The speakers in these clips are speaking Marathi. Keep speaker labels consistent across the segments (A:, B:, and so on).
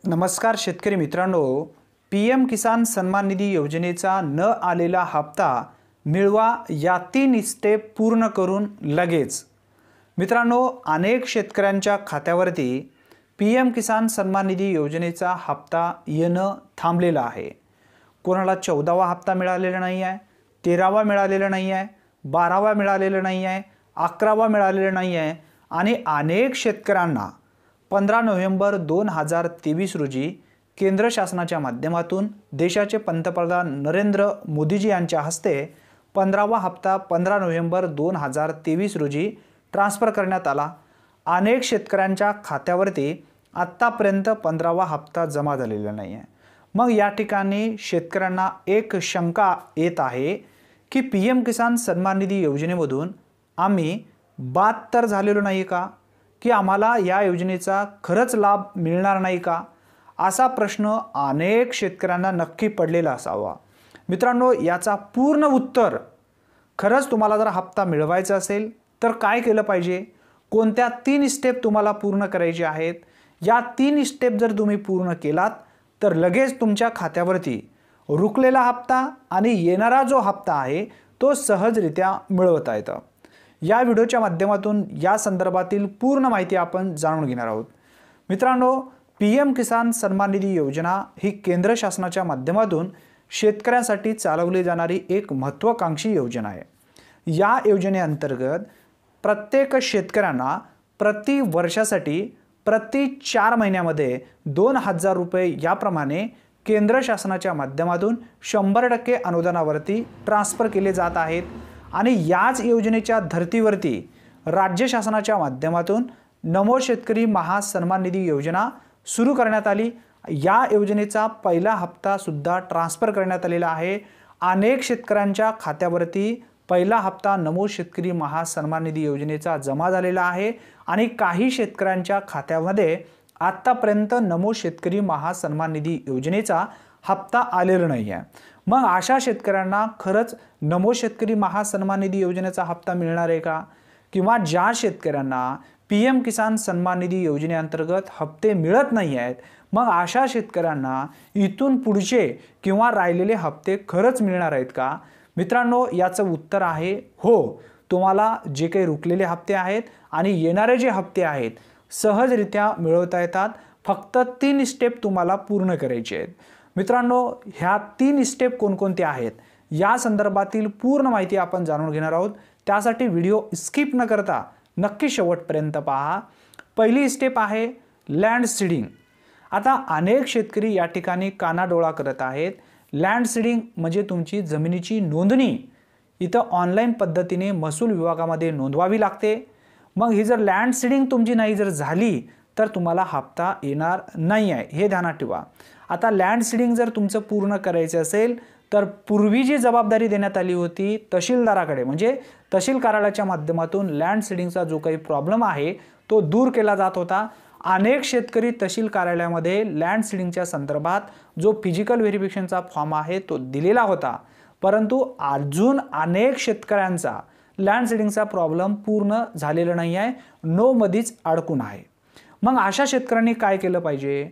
A: नमस्कार शेतकरी मित्रांनो, पीएम किसान सन्मान निधी योजनेचा न आलेला हप्ता मिळवा या 3 स्टेप पूर्ण करून लगेच। मित्रांनो, अनेक शेतकऱ्यांच्या खात्यावरती पीएम किसान सन्मान निधी योजनेचा हप्ता येणं थांबलेला आहे। कोणाला 14वा हप्ता मिळालेला नाही आहे, 13वा मिळालेला नाही आहे, 12वा मिळालेला नाही आहे, 11वा मिळालेला नाही आहे आणि अनेक शेतकऱ्यांना 15 नोव्हेंबर 2023 रोजी केंद्र शासनाच्या माध्यमातून देशाचे पंतप्रधान नरेंद्र मोदीजी यांच्या हस्ते 15वा हप्ता 15 नोव्हेंबर 2023 रोजी ट्रान्सफर करण्यात आला। अनेक शेतकऱ्यांच्या खात्यावरती आत्तापर्यंत 15वा हप्ता जमा झालेला नाही आहे। मग या ठिकाणी शेतकऱ्यांना एक शंका येत आहे की पीएम किसान सन्मान निधी योजनेमधून आम्ही बाद तर झालेलो नाही का, की आम्हाला या योजनेचा खरंच लाभ मिळणार नाही का, असा प्रश्न अनेक शेतकऱ्यांना नक्की पडलेला असावा। मित्रांनो, याचा पूर्ण उत्तर, खरंच तुम्हाला जर हप्ता मिळवायचा असेल तर काय केलं पाहिजे, कोणत्या 3 स्टेप तुम्हाला पूर्ण करायचे आहेत, या 3 स्टेप जर तुम्ही पूर्ण केलात तर लगेच तुमच्या खात्यावरती रुकलेला हप्ता आणि येणारा जो हप्ता आहे तो सहजरित्या मिळवता येतो। या व्हिडिओच्या माध्यमातून या संदर्भातील पूर्ण माहिती आपण जाणून घेणार आहोत। मित्रांनो, पीएम किसान सन्मान निधी योजना ही केंद्र शासनाच्या माध्यमातून शेतकऱ्यांसाठी चालवली जाणारी एक महत्त्वाकांक्षी योजना आहे। या योजनेअंतर्गत प्रत्येक शेतकऱ्यांना प्रति वर्षासाठी प्रति 4 महिन्यामध्ये 2000 रुपये याप्रमाणे केंद्र शासनाच्या माध्यमातून 100% अनुदानावरती ट्रान्सफर केले जात आहेत आणि याच योजनेच्या धर्तीवरती राज्य शासनाच्या माध्यमातून नमो शेतकरी महासन्मान निधी योजना सुरू करण्यात आली। या योजनेचा पहिला हप्ता सुद्धा ट्रान्सफर करण्यात आलेला आहे। अनेक शेतकऱ्यांच्या खात्यावरती पहिला हप्ता नमो शेतकरी महासन्मान निधी योजनेचा जमा झालेला आहे आणि काही शेतकऱ्यांच्या खात्यामध्ये आतापर्यंत नमो शेतकरी महासन्मान निधी योजनेचा हप्ता आलेला नाही आहे। मग अशा शेतकऱ्यांना खरंच नमो शेतकरी महासन्मान निधी योजनेचा हप्ता मिळणार आहे का, किंवा ज्या शेतकऱ्यांना पीएम किसान सन्मान निधी योजनेअंतर्गत हप्ते मिळत नाही आहेत, मग अशा शेतकऱ्यांना इथून पुढचे किंवा राहिलेले हप्ते खरंच मिळणार आहेत का? मित्रांनो, याचं उत्तर आहे हो। तुम्हाला जे काही रुकलेले हप्ते आहेत आणि येणारे जे हप्ते आहेत सहजरित्या मिळवता येतात। फक्त 3 स्टेप तुम्हाला पूर्ण करायचे आहेत। मित्रांनो, ह्या 3 स्टेप कोणकोणत्या आहेत या संदर्भातील पूर्ण माहिती आपण जाणून घेणार आहोत। त्यासाठी व्हिडिओ स्किप न करता नक्की शेवटपर्यंत पहा। पहिली स्टेप आहे लँड सीडिंग। आता अनेक शेतकरी या ठिकाणी कानाडोळा करत आहेत। लँड सीडिंग म्हणजे तुमची जमिनीची नोंदणी इथं ऑनलाईन पद्धतीने महसूल विभागामध्ये नोंदवावी लागते। मग ही जर लँड सीडिंग तुमची नाही जर झाली तर तुम्हाला हप्ता येणार नाही आहे, हे ध्यानात ठेवा। आता लँड सीडिंग जर तुमचं पूर्ण करायचं असेल तर पूर्वी जी जबाबदारी देण्यात आली होती तहसीलदाराकडे, म्हणजे तहसील कार्यालयाच्या माध्यमातून लँड सीडिंगचा जो काही प्रॉब्लेम आहे तो दूर केला जात होता। अनेक शेतकरी तहसील कार्यालयामध्ये लँड सीडिंगच्या संदर्भात जो फिजिकल व्हेरिफिकेशनचा फॉर्म आहे तो दिलेला होता, परंतु अजून अनेक शेतकऱ्यांचा लँड सीडिंगचा प्रॉब्लेम पूर्ण झालेला नाही आहे, नो मध्येच अडकून आहे। मग अशा शेतकऱ्यांनी काय केलं पाहिजे,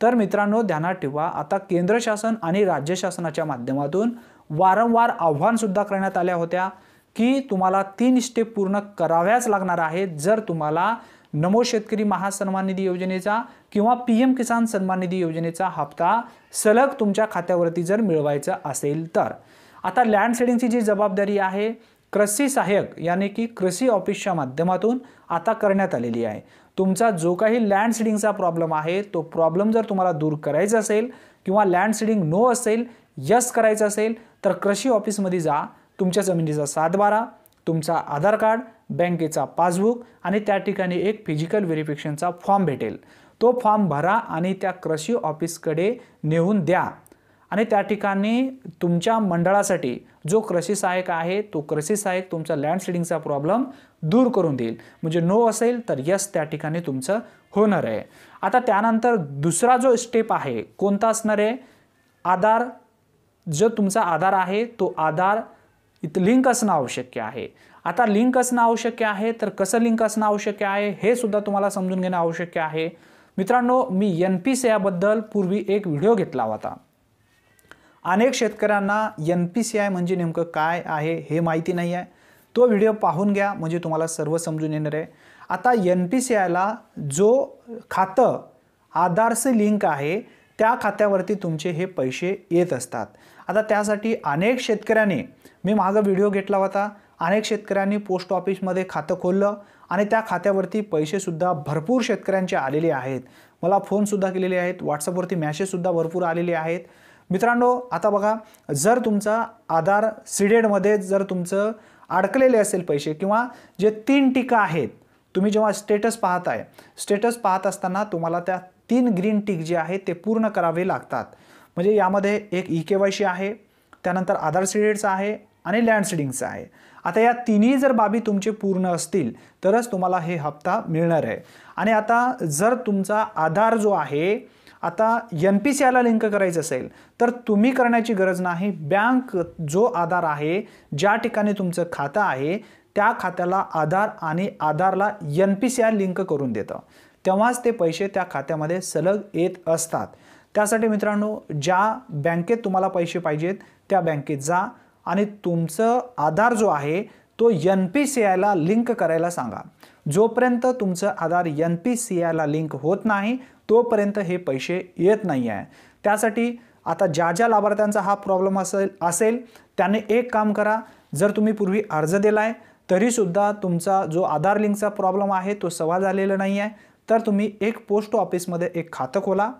A: तर मित्रांनो ध्यानात ठेवा, आता केंद्र शासन आणि राज्य शासनाच्या माध्यमातून वारंवार आव्हान सुद्धा करण्यात आल्या होत्या की तुम्हाला 3 स्टेप पूर्ण कराव्याच लागणार आहेत जर तुम्हाला नमो शेतकरी महासन्मान निधी योजनेचा किंवा पीएम किसान सन्मान निधी योजनेचा हप्ता सलग तुमच्या खात्यावरती जर मिळवायचा असेल तर। आता लँड सीडिंगची जी जबाबदारी आहे कृषी सहाय्यक यानी की कृषी ऑफिसच्या माध्यमातून आता करण्यात आलेली आहे। तुमचा जो काही लँड सीडिंगचा प्रॉब्लेम आहे तो प्रॉब्लेम जर तुम्हाला दूर करायचा असेल किंवा लँड सीडिंग नो असेल, यस करायचं असेल तर कृषी ऑफिसमध्ये जा। तुमच्या जमिनीचा 7/12, तुमचा आधार कार्ड, बँकेचा पासबुक आणि त्या ठिकाणी एक फिजिकल व्हेरिफिकेशनचा फॉर्म भेटेल। तो फॉर्म भरा आणि त्या कृषी ऑफिसकडे नेऊन द्या आणि त्या ठिकाणी तुमच्या मंडळासाठी जो कृषी सहाय्यक आहे तो कृषी सहाय्यक तुमचा लँड सीडिंगचा प्रॉब्लेम दूर करून देईल। म्हणजे नो असेल तर यस त्या ठिकाणी तुमचं होणार आहे। आता त्यानंतर दुसरा जो स्टेप आहे कोणता असणार आहे, आधार, जो तुमचा आधार आहे तो आधार इथं लिंक असणं आवश्यक आहे। आता लिंक असणं आवश्यक आहे तर कसं लिंक असणं आवश्यक आहे हे सुद्धा तुम्हाला समजून घेणं आवश्यक आहे। मित्रांनो, मी NPC याबद्दल पूर्वी एक व्हिडिओ घेतला होता। अनेक शेतकऱ्यांना NPCI म्हणजे नेमकं काय आहे हे माहिती नाही आहे। तो व्हिडिओ पाहून घ्या म्हणजे तुम्हाला सर्व समजून येणार आहे। आता NPCIला जो खातं आधारशी लिंक आहे त्या खात्यावरती तुमचे हे पैसे येत असतात। आता त्यासाठी अनेक शेतकऱ्यांनी, मी मागे व्हिडिओ घेतला होता, अनेक शेतकऱ्यांनी पोस्ट ऑफिसमध्ये खातं खोललं आणि त्या खात्यावरती पैसे सुद्धा भरपूर शेतकऱ्यांचे आलेले आहेत। मला फोन सुद्धा केलेले आहेत, व्हॉट्सअपवरती मेसेज सुद्धा भरपूर आलेले आहेत। मित्रांनो, आता बघा, जर तुमचा आधार सीडेडमध्ये जर तुमचं अडकलेले असेल पैसे किंवा जे 3 टिका आहेत, तुम्ही जेव्हा स्टेटस पाहताय, स्टेटस पाहत असताना तुम्हाला त्या 3 ग्रीन टिक जे आहेत ते पूर्ण करावे लागतात। म्हणजे यामध्ये एक EKYC आहे, त्यानंतर आधार सीडेडचा आहे आणि लँड सीडिंगचा आहे। आता या तिन्ही जर बाबी तुमचे पूर्ण असतील तरच तुम्हाला हे हप्ता मिळणार आहे। आणि आता जर तुमचा आधार जो आहे आता NPCIला लिंक करायचं असेल तर तुम्ही करण्याची गरज नाही। बँक जो आधार आहे, ज्या ठिकाणी तुमचं खातं आहे त्या खात्याला आधार आणि आधारला NPCI लिंक करून देतं, तेव्हाच ते पैसे त्या खात्यामध्ये सलग येत असतात। त्यासाठी मित्रांनो, ज्या बँकेत तुम्हाला पैसे पाहिजेत त्या बँकेत जा आणि तुमचं आधार जो आहे तो NPCIला लिंक करायला सांगा। जोपर्यंत तुमचं आधार NPCIला लिंक होत नाही तोपर्यंत हे पैसे येत नाही आहे। त्यासाठी आता ज्या लाभार्थ्यांचा हा प्रॉब्लेम असेल त्याने एक काम करा, जर तुम्ही पूर्वी अर्ज दिलाय तरी सुद्धा तुमचा जो आधार लिंकचा प्रॉब्लेम आहे तो सॉल्व्ह झालेला नाही आहे, तर तुम्ही एक पोस्ट ऑफिसमध्ये एक खातं खोला,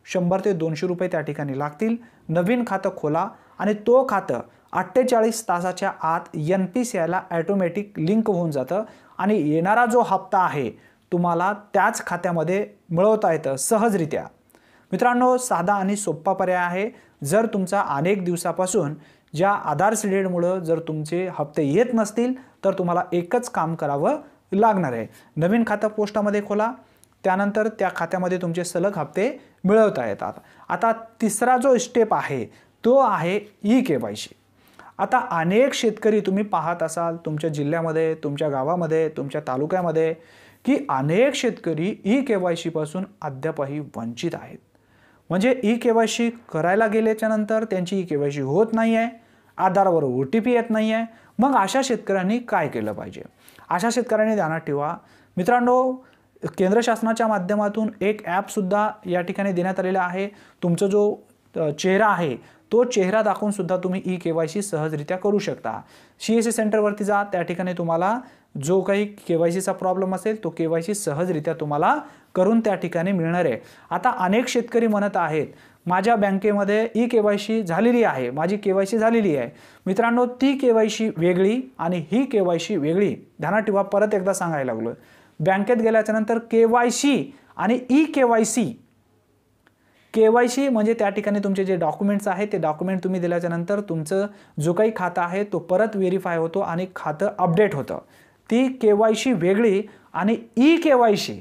A: 100 ते 200 रुपये त्या ठिकाणी लागतील। नवीन खातं खोला आणि तो खातं 48 तासाच्या आत NPCIला ऑटोमॅटिक लिंक होऊन जातं आणि येणारा जो हप्ता आहे तुम्हाला त्याच खात्यामध्ये मिळवता येतं सहजरित्या। मित्रांनो, साधा आणि सोपा पर्याय आहे। जर तुमचा अनेक दिवसापासून ज्या आधार सीडेडमुळे जर तुमचे हप्ते येत नसतील तर तुम्हाला एकच काम करावं लागणार आहे, नवीन खातं पोस्टामध्ये खोला, त्यानंतर त्या खात्यामध्ये तुमचे सलग हप्ते मिळवता येतात। आता तिसरा जो स्टेप आहे तो आहे EKYC। आता अनेक शेतकरी तुम्ही पाहत असाल तुमच्या जिल्ह्यामध्ये, तुमच्या गावामध्ये, तुमच्या तालुक्यामध्ये की अनेक शेतकरी EKYC पासून अद्यापही वंचित आहेत। म्हणजे EKYC करायला गेल्याच्या नंतर त्यांची EKYC होत नाही आहे, आधारवर OTP येत नाही आहे। मग अशा शेतकऱ्यांनी काय केलं पाहिजे? अशा शेतकऱ्यांनी ध्यानात ठेवा मित्रांनो, केंद्र शासनाच्या माध्यमातून एक ॲप सुद्धा या ठिकाणी देण्यात आलेला आहे। तुमचा जो चेहरा आहे तो चेहरा दाखवून सुद्धा तुम्ही EKYC सहजरित्या करू शकता। CSC सेंटरवरती जा, त्या ठिकाणी तुम्हाला जो काही KYCचा प्रॉब्लेम असेल तो KYC सहजरित्या तुम्हाला करून त्या ठिकाणी मिळणार आहे। आता अनेक शेतकरी म्हणत आहेत माझ्या बँकेमध्ये EKYC झालेली आहे, माझी KYC झालेली आहे। मित्रांनो, ती KYC वेगळी आणि ही KYC वेगळी। ध्यानात ठेवा, परत एकदा सांगायला लागलो, बँकेत गेल्याच्या नंतर KYC आणि KYC म्हणजे त्या ठिकाणी तुमचे जे डॉक्युमेंट्स आहेत ते डॉक्युमेंट तुम्ही दिल्याच्या नंतर तुमचं जो काही खातं आहे तो परत व्हेरीफाय होतो आणि खातं अपडेट होतं। ती KYC वेगळी आणि EKYC,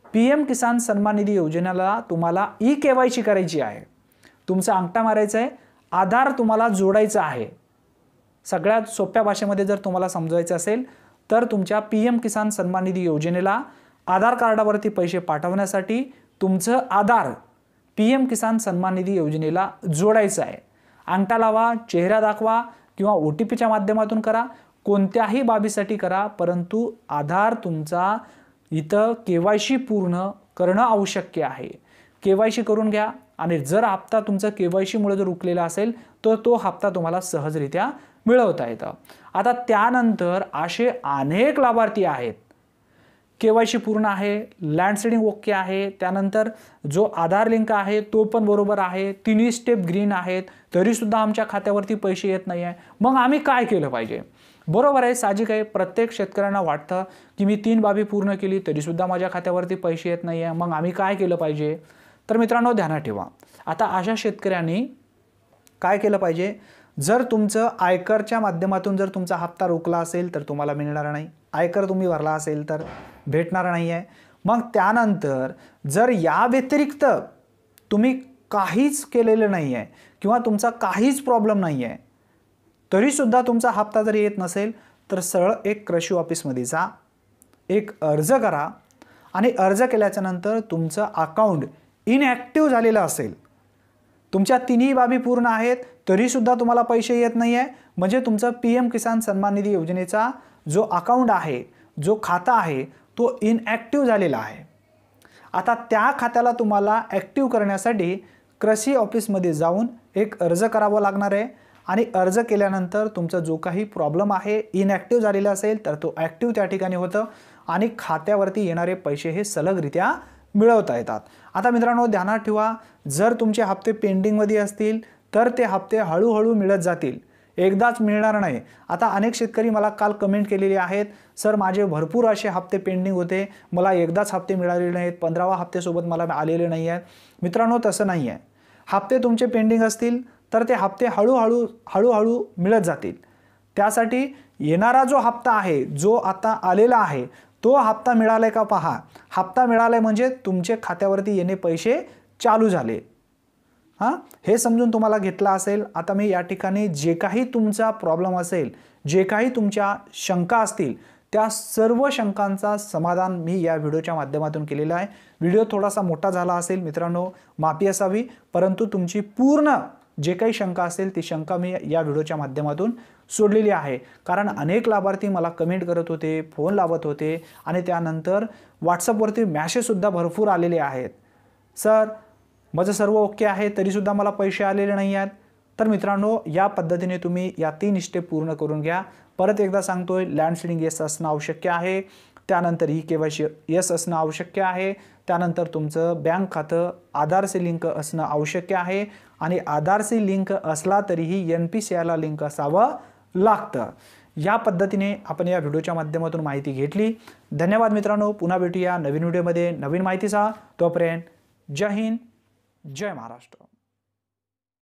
A: PM किसान सन्मान निधी योजनेला तुम्हाला EKYC करायची आहे। तुमचा अंगठा मारायचा आहे, आधार तुम्हाला जोडायचा आहे। सगळ्यात सोप्या भाषेमध्ये जर तुम्हाला समजायचं असेल तर तुमच्या PM किसान सन्मान निधी योजनेला आधार कार्डावरती पैसे पाठवण्यासाठी तुमचं आधार PM किसान सन्मान निधी योजनेला जोडायचं आहे। अंगठा लावा, चेहरा दाखवा किंवा OTPच्या माध्यमातून करा, कोणत्याही बाबीसाठी करा, परंतु आधार तुमचा इथं KYC पूर्ण करणं आवश्यक आहे। KYC करून घ्या आणि जर हप्ता तुमचा KYC मुळे जर रुकलेला असेल तर तो हप्ता तुम्हाला सहजरित्या मिळवता येतं। आता त्यानंतर असे अनेक लाभार्थी आहेत, KYC पूर्ण आहे, लँड सीडिंग ओके आहे, त्यानंतर जो आधार लिंक आहे तो पण बरोबर आहे, तिन्ही स्टेप ग्रीन आहेत, तरी सुद्धा आमच्या खात्यावरती पैसे येत नाही आहे। मग आम्ही काय केलं पाहिजे? बरोबर आहे, साहजिक आहे, प्रत्येक शेतकऱ्यांना वाटतं की मी 3 बाबी पूर्ण केली तरी सुद्धा माझ्या खात्यावरती पैसे येत नाही आहे, मग आम्ही काय केलं पाहिजे? तर मित्रांनो, ध्यानात ठेवा, आता अशा शेतकऱ्यांनी काय केलं पाहिजे? जर तुमचं आयकरच्या माध्यमातून जर तुमचा हप्ता रोखला असेल तर तुम्हाला मिळणार नाही, आयकर तुम्ही भरला असेल तर भेटणार नाही आहे। मग त्यानंतर जर या व्यतिरिक्त तुम्ही काहीच केलेलं नाही आहे किंवा तुमचा काहीच प्रॉब्लेम नाही आहे तरी सुद्धा तुमचा हप्ता जर येत नसेल तर सरळ एक कृषी ऑफिसमध्ये जा, एक अर्ज करा आणि अर्ज केल्याच्या नंतर तुमचं अकाउंट इनॲक्टिव्ह झालेलं असेल, तुमच्या तिन्ही बाबी पूर्ण आहेत तरीसुद्धा तुम्हाला पैसे येत नाही आहे, म्हणजे तुमचं PM किसान सन्मान निधी योजनेचा जो अकाउंट आहे, जो खाता आहे तो इनॲक्टिव्ह झालेला आहे। आता त्या खात्याला तुम्हाला ॲक्टिव्ह करण्यासाठी कृषी ऑफिसमध्ये जाऊन एक अर्ज करावा लागणार आहे आणि अर्ज केल्यानंतर तुमचा जो काही प्रॉब्लेम आहे इनॲक्टिव्ह झालेला असेल तर तो ॲक्टिव्ह त्या ठिकाणी होतं आणि खात्यावरती येणारे पैसे हे सलगरित्या मिळवता येतात। आता मित्रांनो ध्यानात ठेवा, जर तुमचे हप्ते पेंडिंगमध्ये असतील तर ते हप्ते हळूहळू मिळत जातील, एकदाच मिळणार नाही। आता अनेक शेतकरी मला काल कमेंट केलेले आहेत, सर माझे भरपूर असे हप्ते पेंडिंग होते, मला एकदाच हप्ते मिळालेले नाहीत, 15वा हप्त्यासोबत मला आलेले नाही आहेत। मित्रांनो तसं नाही आहे, हप्ते तुमचे पेंडिंग असतील तर ते हप्ते हळूहळू मिळत जातील। त्यासाठी येणारा जो हप्ता आहे, जो आता आलेला आहे तो हप्ता मिळालाय का पहा, हप्ता मिळालाय म्हणजे तुमचे खात्यावरती येणे पैसे चालू झाले। हे समजून तुम्हाला घेतला असेल। आता मी या ठिकाणी जे काही तुमचा प्रॉब्लेम असेल, जे काही तुमच्या शंका असतील त्या सर्व शंकांचा समाधान मी या व्हिडिओच्या माध्यमातून केलेला आहे। व्हिडिओ थोडासा मोठा झाला असेल मित्रांनो, माफी असावी, परंतु तुमची पूर्ण जे काही शंका असेल ती शंका मी या व्हिडिओच्या माध्यमातून सोडलेली आहे। कारण अनेक लाभार्थी मला कमेंट करत होते, फोन लावत होते आणि त्यानंतर व्हॉट्सअपवरती मॅसेजसुद्धा भरपूर आलेले आहेत, सर माझं सर्व ओके आहे तरीसुद्धा मला पैसे आलेले नाही आहेत। तर मित्रांनो या पद्धतीने तुम्ही या 3 स्टेप पूर्ण करून घ्या। परत एकदा सांगतोय, लँड सीडिंग येस असणं आवश्यक आहे, त्यानंतर KYC येस असणं आवश्यक आहे, त्यानंतर तुमचं बँक खातं आधारशी लिंक असणं आवश्यक आहे आणि आधारशी लिंक असला तरीही NPCIला लिंक असावं लागतं। या पद्धतीने आपण या व्हिडिओच्या माध्यमातून माहिती घेतली। धन्यवाद मित्रांनो, पुन्हा भेटूया नवीन व्हिडिओमध्ये नवीन माहितीसह। तोपर्यंत जय हिंद, जय महाराष्ट्र।